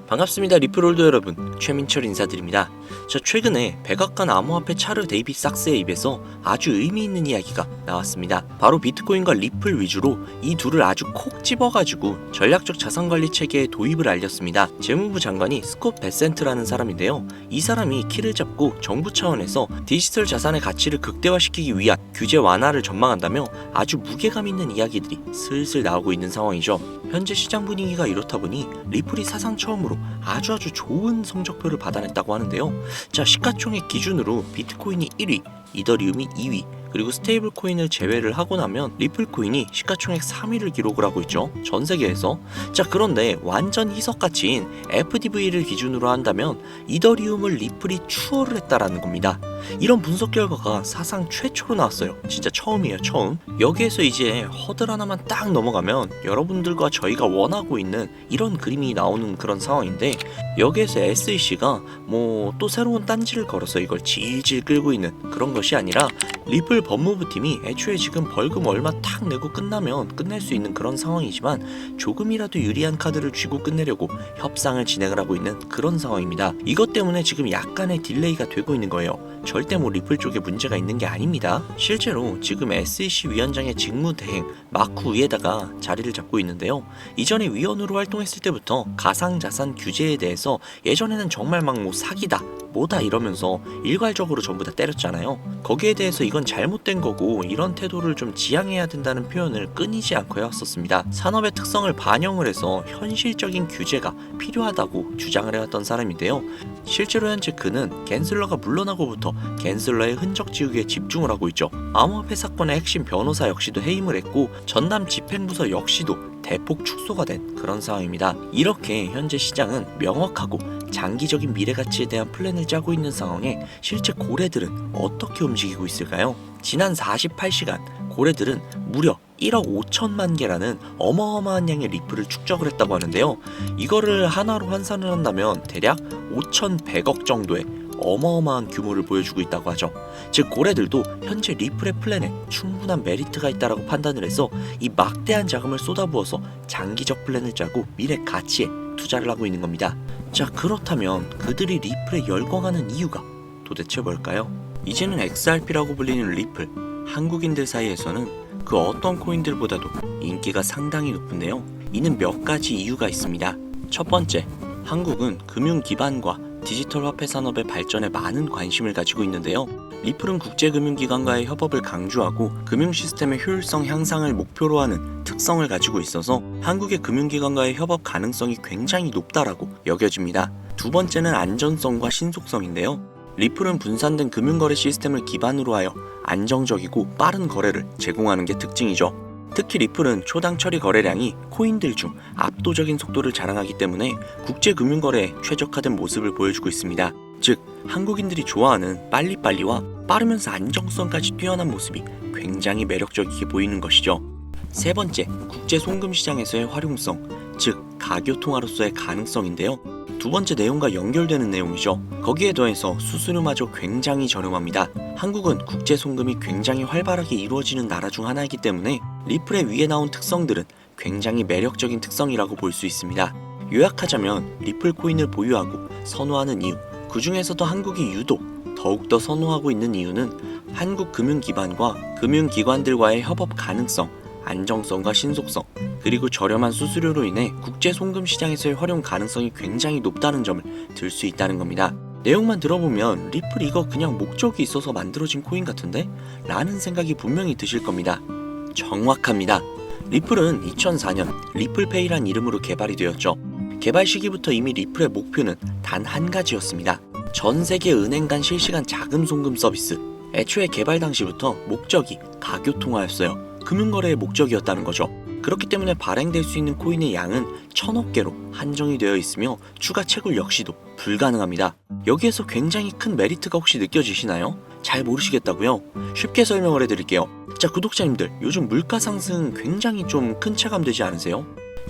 반갑습니다. 리플홀더 여러분, 최민철 인사드립니다. 자, 최근에 백악관 암호화폐 차르 데이빗 sak스의 입에서 아주 의미 있는 이야기가 나왔습니다. 바로 비트코인과 리플 위주로 이 둘을 아주 콕 집어가지고 전략적 자산관리 체계의 도입을 알렸습니다. 재무부 장관이 스콧 베센트라는 사람인데요. 이 사람이 키를 잡고 정부 차원에서 디지털 자산의 가치를 극대화시키기 위한 규제 완화를 전망한다며 아주 무게감 있는 이야기들이 슬슬 나오고 있는 상황이죠. 현재 시장 분위기가 이렇다 보니 리플이 사상 처음으로 아주 좋은 성적표를 받아냈다고 하는데요. 자, 시가총액 기준으로 비트코인이 1위, 이더리움이 2위, 그리고 스테이블 코인을 제외를 하고 나면 리플 코인이 시가총액 3위를 기록을 하고 있죠. 전 세계에서. 자, 그런데 완전 희석가치인 FDV를 기준으로 한다면 이더리움을 리플이 추월을 했다라는 겁니다. 이런 분석 결과가 사상 최초로 나왔어요. 진짜 처음이에요, 처음. 여기에서 이제 허들 하나만 딱 넘어가면 여러분들과 저희가 원하고 있는 이런 그림이 나오는 그런 상황인데, 여기에서 SEC가 또 새로운 딴지를 걸어서 이걸 질질 끌고 있는 그런 것이 아니라 리플 법무부팀이 애초에 지금 벌금 얼마 탁 내고 끝나면 끝낼 수 있는 그런 상황이지만 조금이라도 유리한 카드를 쥐고 끝내려고 협상을 진행을 하고 있는 그런 상황입니다. 이것 때문에 지금 약간의 딜레이가 되고 있는 거예요. 절대 리플 쪽에 문제가 있는 게 아닙니다. 실제로 지금 SEC 위원장의 직무대행 마크 우에다가 자리를 잡고 있는데요. 이전에 위원으로 활동했을 때부터 가상자산 규제에 대해서 예전에는 정말 사기다 뭐다 이러면서 일괄적으로 전부 다 때렸잖아요. 거기에 대해서 이건 잘못된 거고 이런 태도를 좀 지양해야 된다는 표현을 끊이지 않고 해왔었습니다. 산업의 특성을 반영을 해서 현실적인 규제가 필요하다고 주장을 해왔던 사람인데요. 실제로 현재 그는 갠슬러가 물러나고부터 갠슬러의 흔적 지우기에 집중을 하고 있죠. 암호화폐 사건의 핵심 변호사 역시도 해임을 했고 전담 집행부서 역시도 대폭 축소가 된 그런 상황입니다. 이렇게 현재 시장은 명확하고 장기적인 미래 가치에 대한 플랜을 짜고 있는 상황에 실제 고래들은 어떻게 움직이고 있을까요? 지난 48시간 고래들은 무려 1억 5천만 개라는 어마어마한 양의 리플을 축적을 했다고 하는데요. 이거를 하나로 환산을 한다면 대략 5,100억 정도의 어마어마한 규모를 보여주고 있다고 하죠. 즉 고래들도 현재 리플의 플랜에 충분한 메리트가 있다라고 판단을 해서 이 막대한 자금을 쏟아부어서 장기적 플랜을 짜고 미래 가치에 투자를 하고 있는 겁니다. 자, 그렇다면 그들이 리플에 열광하는 이유가 도대체 뭘까요? 이제는 XRP라고 불리는 리플, 한국인들 사이에서는 그 어떤 코인들보다도 인기가 상당히 높은데요. 이는 몇 가지 이유가 있습니다. 첫 번째, 한국은 금융 기반과 디지털 화폐 산업의 발전에 많은 관심을 가지고 있는데요. 리플은 국제금융기관과의 협업을 강조하고 금융 시스템의 효율성 향상을 목표로 하는 특성을 가지고 있어서 한국의 금융기관과의 협업 가능성이 굉장히 높다라고 여겨집니다. 두 번째는 안전성과 신속성인데요. 리플은 분산된 금융거래 시스템을 기반으로 하여 안정적이고 빠른 거래를 제공하는 게 특징이죠. 특히 리플은 초당 처리 거래량이 코인들 중 압도적인 속도를 자랑하기 때문에 국제금융거래에 최적화된 모습을 보여주고 있습니다. 즉, 한국인들이 좋아하는 빨리빨리와 빠르면서 안정성까지 뛰어난 모습이 굉장히 매력적이게 보이는 것이죠. 세 번째, 국제 송금 시장에서의 활용성, 즉 가교통화로서의 가능성인데요. 두 번째 내용과 연결되는 내용이죠. 거기에 더해서 수수료마저 굉장히 저렴합니다. 한국은 국제 송금이 굉장히 활발하게 이루어지는 나라 중 하나이기 때문에 리플의 위에 나온 특성들은 굉장히 매력적인 특성이라고 볼 수 있습니다. 요약하자면 리플 코인을 보유하고 선호하는 이유, 그 중에서도 한국이 유독 더욱더 선호하고 있는 이유는 한국 금융기관과 금융기관들과의 협업 가능성, 안정성과 신속성, 그리고 저렴한 수수료로 인해 국제 송금 시장에서의 활용 가능성이 굉장히 높다는 점을 들 수 있다는 겁니다. 내용만 들어보면 리플 이거 그냥 목적이 있어서 만들어진 코인 같은데? 라는 생각이 분명히 드실 겁니다. 정확합니다. 리플은 2004년 리플페이란 이름으로 개발이 되었죠. 개발 시기부터 이미 리플의 목표는 단 한 가지였습니다. 전 세계 은행 간 실시간 자금 송금 서비스. 애초에 개발 당시부터 목적이 가교통화였어요. 금융거래의 목적이었다는 거죠. 그렇기 때문에 발행될 수 있는 코인의 양은 1000억 개로 한정이 되어 있으며 추가 채굴 역시도 불가능합니다. 여기에서 굉장히 큰 메리트가 혹시 느껴지시나요? 잘 모르시겠다고요? 쉽게 설명을 해드릴게요. 자, 구독자님들, 요즘 물가 상승 굉장히 좀 큰 체감되지 않으세요?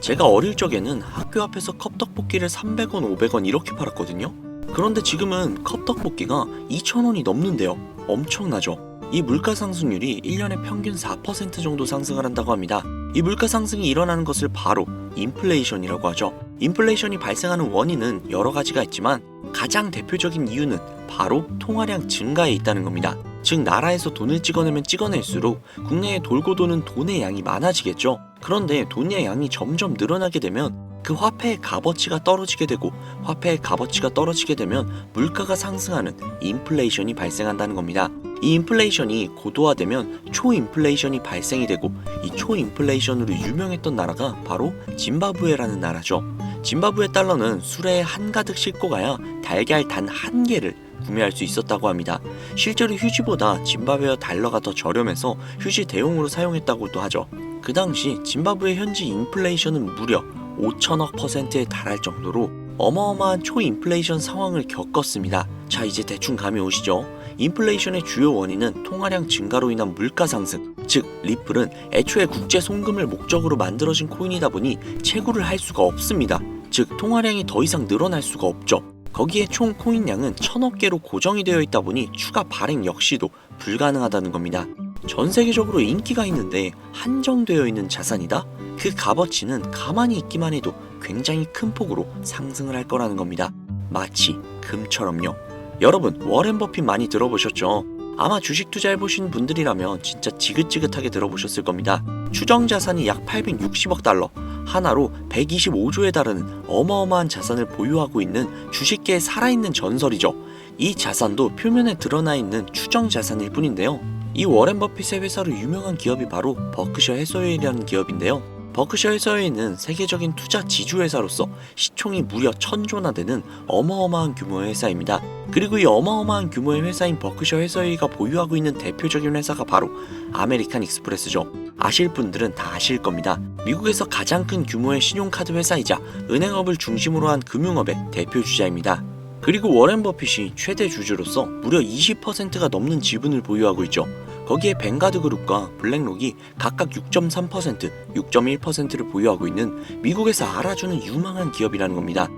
제가 어릴 적에는 학교 앞에서 컵떡볶이를 300원, 500원 이렇게 팔았거든요. 그런데 지금은 컵떡볶이가 2,000원이 넘는데요. 엄청나죠? 이 물가 상승률이 1년에 평균 4% 정도 상승을 한다고 합니다. 이 물가 상승이 일어나는 것을 바로 인플레이션이라고 하죠. 인플레이션이 발생하는 원인은 여러 가지가 있지만 가장 대표적인 이유는 바로 통화량 증가에 있다는 겁니다. 즉 나라에서 돈을 찍어내면 찍어낼수록 국내에 돌고 도는 돈의 양이 많아지겠죠. 그런데 돈의 양이 점점 늘어나게 되면 그 화폐의 값어치가 떨어지게 되고 화폐의 값어치가 떨어지게 되면 물가가 상승하는 인플레이션이 발생한다는 겁니다. 이 인플레이션이 고도화되면 초인플레이션이 발생이 되고 이 초인플레이션으로 유명했던 나라가 바로 짐바브웨라는 나라죠. 짐바브웨 달러는 수레에 한가득 싣고 가야 달걀 단 한 개를 구매할 수 있었다고 합니다. 실제로 휴지보다 짐바브웨어 달러가 더 저렴해서 휴지 대용으로 사용했다고도 하죠. 그 당시 짐바브웨 현지 인플레이션은 무려 5천억 %에 달할 정도로 어마어마한 초인플레이션 상황을 겪었습니다. 자, 이제 대충 감이 오시죠? 인플레이션의 주요 원인은 통화량 증가로 인한 물가 상승, 즉 리플은 애초에 국제 송금을 목적으로 만들어진 코인이다 보니 채굴을 할 수가 없습니다. 즉 통화량이 더 이상 늘어날 수가 없죠. 거기에 총 코인량은 1000억 개로 고정이 되어 있다 보니 추가 발행 역시도 불가능하다는 겁니다. 전 세계적으로 인기가 있는데 한정되어 있는 자산이다? 그 값어치는 가만히 있기만 해도 굉장히 큰 폭으로 상승을 할 거라는 겁니다. 마치 금처럼요. 여러분, 워렌 버핏 많이 들어보셨죠? 아마 주식 투자해보신 분들이라면 진짜 지긋지긋하게 들어보셨을 겁니다. 추정 자산이 약 860억 달러, 하나로 125조에 달하는 어마어마한 자산을 보유하고 있는 주식계의 살아있는 전설이죠. 이 자산도 표면에 드러나 있는 추정 자산일 뿐인데요. 이 워렌 버핏의 회사로 유명한 기업이 바로 버크셔 해서웨이라는 기업인데요. 버크셔 해서웨이는 세계적인 투자 지주회사로서 시총이 무려 1000조나 되는 어마어마한 규모의 회사입니다. 그리고 이 어마어마한 규모의 회사인 버크셔 해서웨이가 보유하고 있는 대표적인 회사가 바로 아메리칸 익스프레스죠. 아실 분들은 다 아실 겁니다. 미국에서 가장 큰 규모의 신용카드 회사이자 은행업을 중심으로 한 금융업의 대표 주자입니다. 그리고 워렌 버핏이 최대 주주로서 무려 20%가 넘는 지분을 보유하고 있죠. 거기에 뱅가드 그룹과 블랙록이 각각 6.3%, 6.1%를 보유하고 있는 미국에서 알아주는 유망한 기업이라는 겁니다.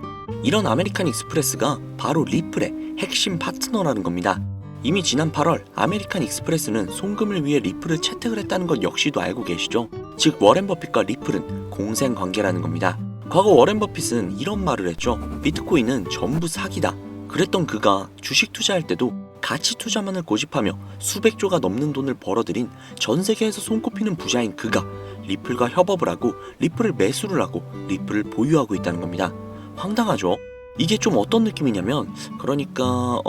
이런 아메리칸 익스프레스가 바로 리플의 핵심 파트너라는 겁니다. 이미 지난 8월 아메리칸 익스프레스는 송금을 위해 리플을 채택을 했다는 것 역시도 알고 계시죠? 즉 워렌 버핏과 리플은 공생 관계라는 겁니다. 과거 워렌 버핏은 이런 말을 했죠. 비트코인은 전부 사기다. 그랬던 그가 주식 투자할 때도 가치 투자만을 고집하며 수백조가 넘는 돈을 벌어들인 전 세계에서 손꼽히는 부자인 그가 리플과 협업을 하고 리플을 매수를 하고 리플을 보유하고 있다는 겁니다. 황당하죠? 이게 좀 어떤 느낌이냐면 그러니까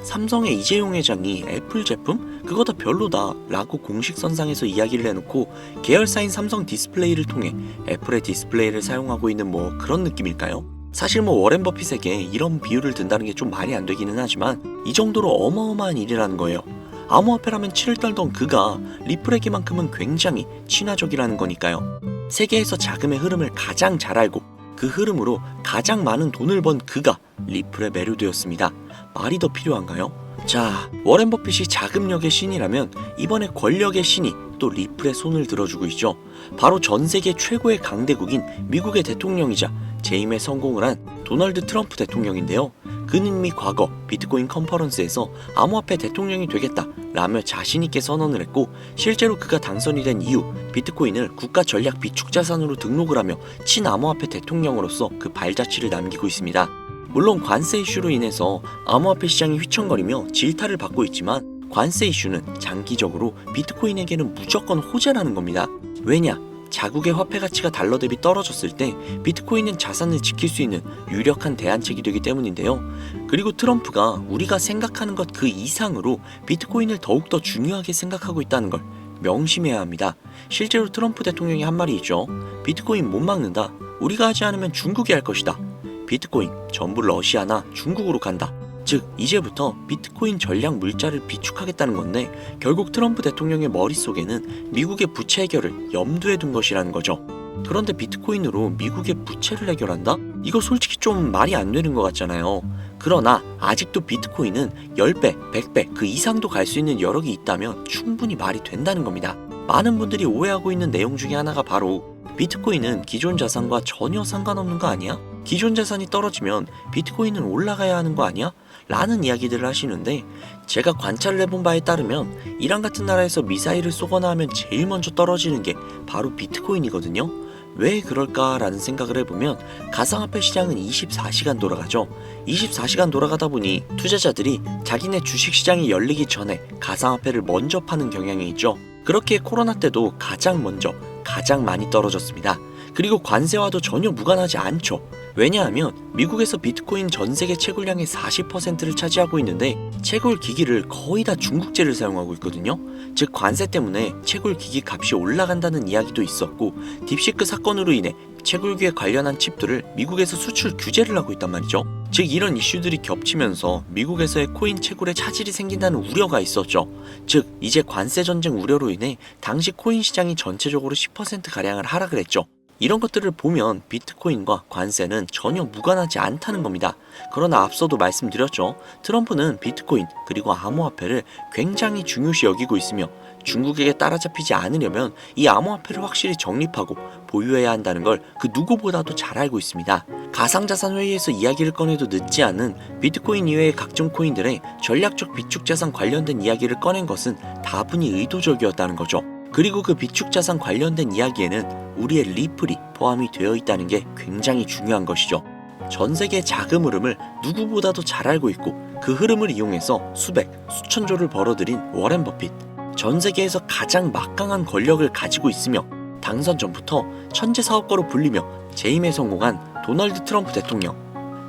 삼성의 이재용 회장이 애플 제품? 그거 다 별로다 라고 공식선상에서 이야기를 해놓고 계열사인 삼성 디스플레이를 통해 애플의 디스플레이를 사용하고 있는 뭐 그런 느낌일까요? 사실 뭐 워렌 버핏에게 이런 비유를 든다는 게 좀 말이 안 되기는 하지만 이 정도로 어마어마한 일이라는 거예요. 암호화폐라면 치를 떨던 그가 리플에게만큼은 굉장히 친화적이라는 거니까요. 세계에서 자금의 흐름을 가장 잘 알고 그 흐름으로 가장 많은 돈을 번 그가 리플에 매료되었습니다. 말이 더 필요한가요? 자, 워렌 버핏이 자금력의 신이라면 이번에 권력의 신이 또 리플의 손을 들어주고 있죠. 바로 전 세계 최고의 강대국인 미국의 대통령이자 재임에 성공을 한 도널드 트럼프 대통령인데요. 그는 이미 과거 비트코인 컨퍼런스에서 암호화폐 대통령이 되겠다 라며 자신있게 선언을 했고 실제로 그가 당선이 된 이후 비트코인을 국가 전략 비축 자산으로 등록을 하며 친암호화폐 대통령으로서 그 발자취를 남기고 있습니다. 물론 관세 이슈로 인해서 암호화폐 시장이 휘청거리며 질타를 받고 있지만 관세 이슈는 장기적으로 비트코인에게는 무조건 호재라는 겁니다. 왜냐? 자국의 화폐 가치가 달러 대비 떨어졌을 때 비트코인은 자산을 지킬 수 있는 유력한 대안책이 되기 때문인데요. 그리고 트럼프가 우리가 생각하는 것 그 이상으로 비트코인을 더욱더 중요하게 생각하고 있다는 걸 명심해야 합니다. 실제로 트럼프 대통령이 한 말이 있죠. 비트코인 못 막는다. 우리가 하지 않으면 중국이 할 것이다. 비트코인 전부 러시아나 중국으로 간다. 즉 이제부터 비트코인 전략 물자를 비축하겠다는 건데 결국 트럼프 대통령의 머릿속에는 미국의 부채 해결을 염두에 둔 것이라는 거죠. 그런데 비트코인으로 미국의 부채를 해결한다? 이거 솔직히 좀 말이 안 되는 것 같잖아요. 그러나 아직도 비트코인은 10배, 100배 그 이상도 갈 수 있는 여력이 있다면 충분히 말이 된다는 겁니다. 많은 분들이 오해하고 있는 내용 중에 하나가 바로 비트코인은 기존 자산과 전혀 상관없는 거 아니야? 기존 자산이 떨어지면 비트코인은 올라가야 하는 거 아니야? 라는 이야기들을 하시는데, 제가 관찰을 해본 바에 따르면 이란 같은 나라에서 미사일을 쏘거나 하면 제일 먼저 떨어지는 게 바로 비트코인이거든요. 왜 그럴까라는 생각을 해보면 가상화폐 시장은 24시간 돌아가죠. 24시간 돌아가다 보니 투자자들이 자기네 주식시장이 열리기 전에 가상화폐를 먼저 파는 경향이 있죠. 그렇게 코로나 때도 가장 먼저 가장 많이 떨어졌습니다. 그리고 관세와도 전혀 무관하지 않죠. 왜냐하면 미국에서 비트코인 전 세계 채굴량의 40%를 차지하고 있는데 채굴 기기를 거의 다 중국제를 사용하고 있거든요. 즉 관세 때문에 채굴 기기 값이 올라간다는 이야기도 있었고, 딥시크 사건으로 인해 채굴기에 관련한 칩들을 미국에서 수출 규제를 하고 있단 말이죠. 즉 이런 이슈들이 겹치면서 미국에서의 코인 채굴에 차질이 생긴다는 우려가 있었죠. 즉 이제 관세 전쟁 우려로 인해 당시 코인 시장이 전체적으로 10%가량을 하락을 했죠. 이런 것들을 보면 비트코인과 관세는 전혀 무관하지 않다는 겁니다. 그러나 앞서도 말씀드렸죠. 트럼프는 비트코인 그리고 암호화폐를 굉장히 중요시 여기고 있으며 중국에게 따라잡히지 않으려면 이 암호화폐를 확실히 정립하고 보유해야 한다는 걸 그 누구보다도 잘 알고 있습니다. 가상자산 회의에서 이야기를 꺼내도 늦지 않은 비트코인 이외의 각종 코인들의 전략적 비축자산 관련된 이야기를 꺼낸 것은 다분히 의도적이었다는 거죠. 그리고 그 비축자산 관련된 이야기에는 우리의 리플이 포함이 되어 있다는 게 굉장히 중요한 것이죠. 전 세계의 자금 흐름을 누구보다도 잘 알고 있고 그 흐름을 이용해서 수백, 수천조를 벌어들인 워렌 버핏. 전 세계에서 가장 막강한 권력을 가지고 있으며 당선 전부터 천재 사업가로 불리며 재임에 성공한 도널드 트럼프 대통령.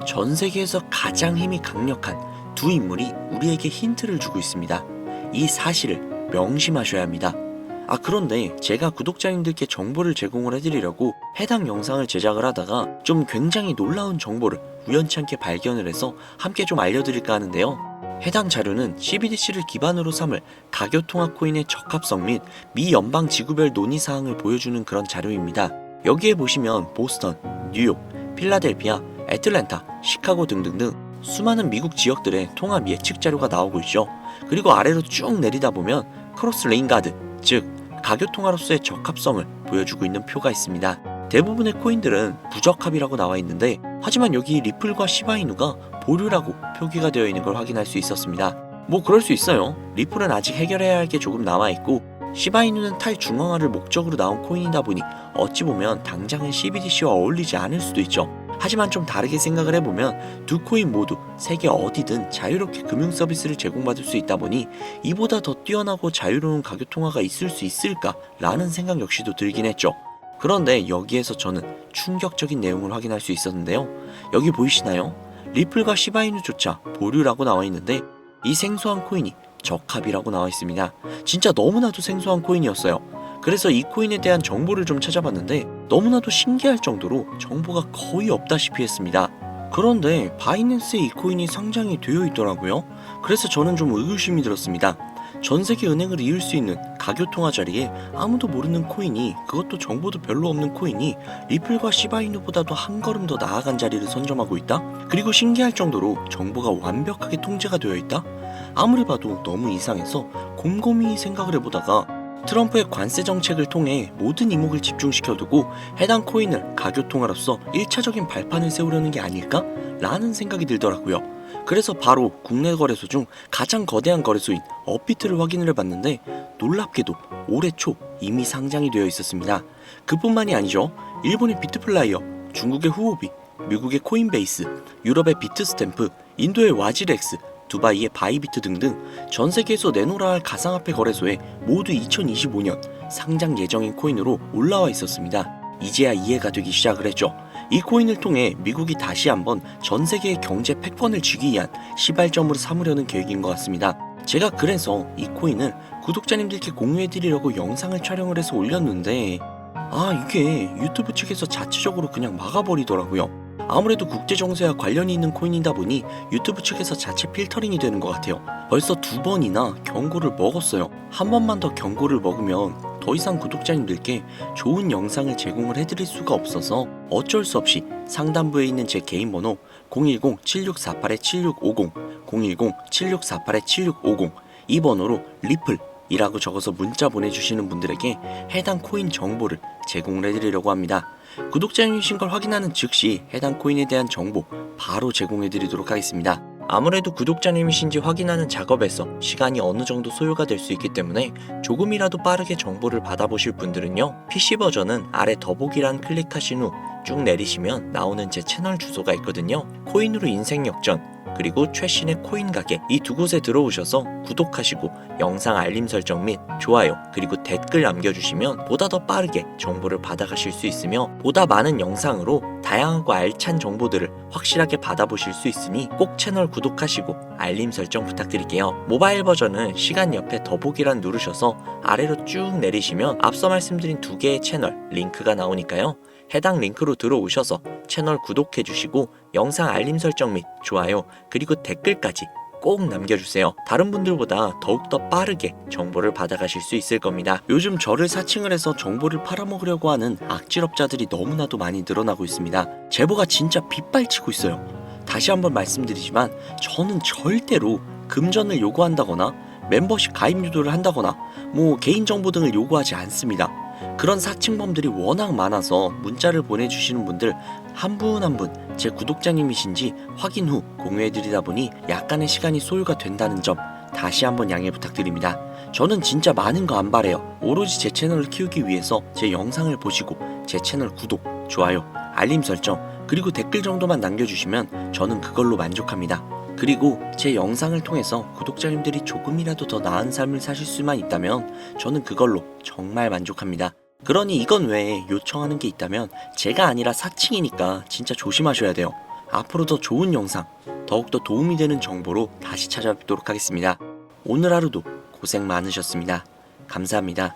전 세계에서 가장 힘이 강력한 두 인물이 우리에게 힌트를 주고 있습니다. 이 사실을 명심하셔야 합니다. 그런데 제가 구독자님들께 정보를 제공을 해드리려고 해당 영상을 제작을 하다가 좀 굉장히 놀라운 정보를 우연치 않게 발견을 해서 함께 좀 알려드릴까 하는데요. 해당 자료는 CBDC를 기반으로 삼을 가교통화 코인의 적합성 및 미 연방 지구별 논의사항을 보여주는 그런 자료입니다. 여기에 보시면 보스턴, 뉴욕, 필라델피아, 애틀랜타, 시카고 등등등 수많은 미국 지역들의 통합 예측 자료가 나오고 있죠. 그리고 아래로 쭉 내리다 보면 크로스 레인가드, 즉 가교통화로서의 적합성을 보여주고 있는 표가 있습니다. 대부분의 코인들은 부적합이라고 나와 있는데, 하지만 여기 리플과 시바이누가 보류라고 표기가 되어 있는 걸 확인할 수 있었습니다. 뭐 그럴 수 있어요. 리플은 아직 해결해야 할 게 조금 남아있고 시바이누는 탈중앙화를 목적으로 나온 코인이다 보니 어찌 보면 당장은 CBDC와 어울리지 않을 수도 있죠. 하지만 좀 다르게 생각을 해보면 두 코인 모두 세계 어디든 자유롭게 금융 서비스를 제공받을 수 있다 보니 이보다 더 뛰어나고 자유로운 가교통화가 있을 수 있을까 라는 생각 역시도 들긴 했죠. 그런데 여기에서 저는 충격적인 내용을 확인할 수 있었는데요. 여기 보이시나요? 리플과 시바이누조차 보류라고 나와 있는데 이 생소한 코인이 적합이라고 나와 있습니다. 진짜 너무나도 생소한 코인이었어요. 그래서 이 코인에 대한 정보를 좀 찾아봤는데 너무나도 신기할 정도로 정보가 거의 없다시피 했습니다. 그런데 바이낸스에 이 코인이 상장이 되어 있더라고요. 그래서 저는 좀 의구심이 들었습니다. 전 세계 은행을 이을 수 있는 가교통화 자리에 아무도 모르는 코인이, 그것도 정보도 별로 없는 코인이 리플과 시바이누보다도 한 걸음 더 나아간 자리를 선점하고 있다? 그리고 신기할 정도로 정보가 완벽하게 통제가 되어 있다? 아무리 봐도 너무 이상해서 곰곰이 생각을 해보다가 트럼프의 관세 정책을 통해 모든 이목을 집중시켜두고 해당 코인을 가교통화로서 1차적인 발판을 세우려는 게 아닐까? 라는 생각이 들더라고요. 그래서 바로 국내 거래소 중 가장 거대한 거래소인 업비트를 확인을 해봤는데 놀랍게도 올해 초 이미 상장이 되어 있었습니다. 그뿐만이 아니죠. 일본의 비트플라이어, 중국의 후오비, 미국의 코인베이스, 유럽의 비트스탬프, 인도의 와지렉스, 두바이의 바이비트 등등 전 세계에서 내놓으라 할 가상화폐 거래소에 모두 2025년 상장 예정인 코인으로 올라와 있었습니다. 이제야 이해가 되기 시작을 했죠. 이 코인을 통해 미국이 다시 한번 전 세계의 경제 패권을 쥐기 위한 시발점으로 삼으려는 계획인 것 같습니다. 제가 그래서 이 코인을 구독자님들께 공유해드리려고 영상을 촬영을 해서 올렸는데 이게 유튜브 측에서 자체적으로 그냥 막아버리더라고요. 아무래도 국제정세와 관련이 있는 코인이다 보니 유튜브 측에서 자체 필터링이 되는 것 같아요. 벌써 2번이나 경고를 먹었어요. 한 번만 더 경고를 먹으면 더 이상 구독자님들께 좋은 영상을 제공을 해드릴 수가 없어서 어쩔 수 없이 상단부에 있는 제 개인 번호 010-7648-7650, 010-7648-7650 이 번호로 리플, 이라고 적어서 문자 보내주시는 분들에게 해당 코인 정보를 제공을 해드리려고 합니다. 구독자님이신 걸 확인하는 즉시 해당 코인에 대한 정보 바로 제공해드리도록 하겠습니다. 아무래도 구독자님이신지 확인하는 작업에서 시간이 어느 정도 소요가 될 수 있기 때문에 조금이라도 빠르게 정보를 받아보실 분들은요, PC 버전은 아래 더보기란 클릭하신 후 쭉 내리시면 나오는 제 채널 주소가 있거든요. 코인으로 인생 역전, 그리고 최신의 코인 가게, 이 두 곳에 들어오셔서 구독하시고 영상 알림 설정 및 좋아요 그리고 댓글 남겨주시면 보다 더 빠르게 정보를 받아가실 수 있으며 보다 많은 영상으로 다양하고 알찬 정보들을 확실하게 받아보실 수 있으니 꼭 채널 구독하시고 알림 설정 부탁드릴게요. 모바일 버전은 시간 옆에 더보기란 누르셔서 아래로 쭉 내리시면 앞서 말씀드린 두 개의 채널 링크가 나오니까요. 해당 링크로 들어오셔서 채널 구독해주시고 영상 알림 설정 및 좋아요 그리고 댓글까지 꼭 남겨주세요. 다른 분들보다 더욱더 빠르게 정보를 받아가실 수 있을 겁니다. 요즘 저를 사칭을 해서 정보를 팔아먹으려고 하는 악질업자들이 너무나도 많이 늘어나고 있습니다. 제보가 진짜 빗발치고 있어요. 다시 한번 말씀드리지만 저는 절대로 금전을 요구한다거나 멤버십 가입 유도를 한다거나 개인정보 등을 요구하지 않습니다. 그런 사칭범들이 워낙 많아서 문자를 보내주시는 분들 한 분 한 분 제 구독자님이신지 확인 후 공유해드리다 보니 약간의 시간이 소요가 된다는 점 다시 한번 양해 부탁드립니다. 저는 진짜 많은 거 안 바래요. 오로지 제 채널을 키우기 위해서 제 영상을 보시고 제 채널 구독, 좋아요, 알림 설정 그리고 댓글 정도만 남겨주시면 저는 그걸로 만족합니다. 그리고 제 영상을 통해서 구독자님들이 조금이라도 더 나은 삶을 사실 수만 있다면 저는 그걸로 정말 만족합니다. 그러니 이건 외에 요청하는 게 있다면 제가 아니라 사칭이니까 진짜 조심하셔야 돼요. 앞으로 더 좋은 영상, 더욱더 도움이 되는 정보로 다시 찾아뵙도록 하겠습니다. 오늘 하루도 고생 많으셨습니다. 감사합니다.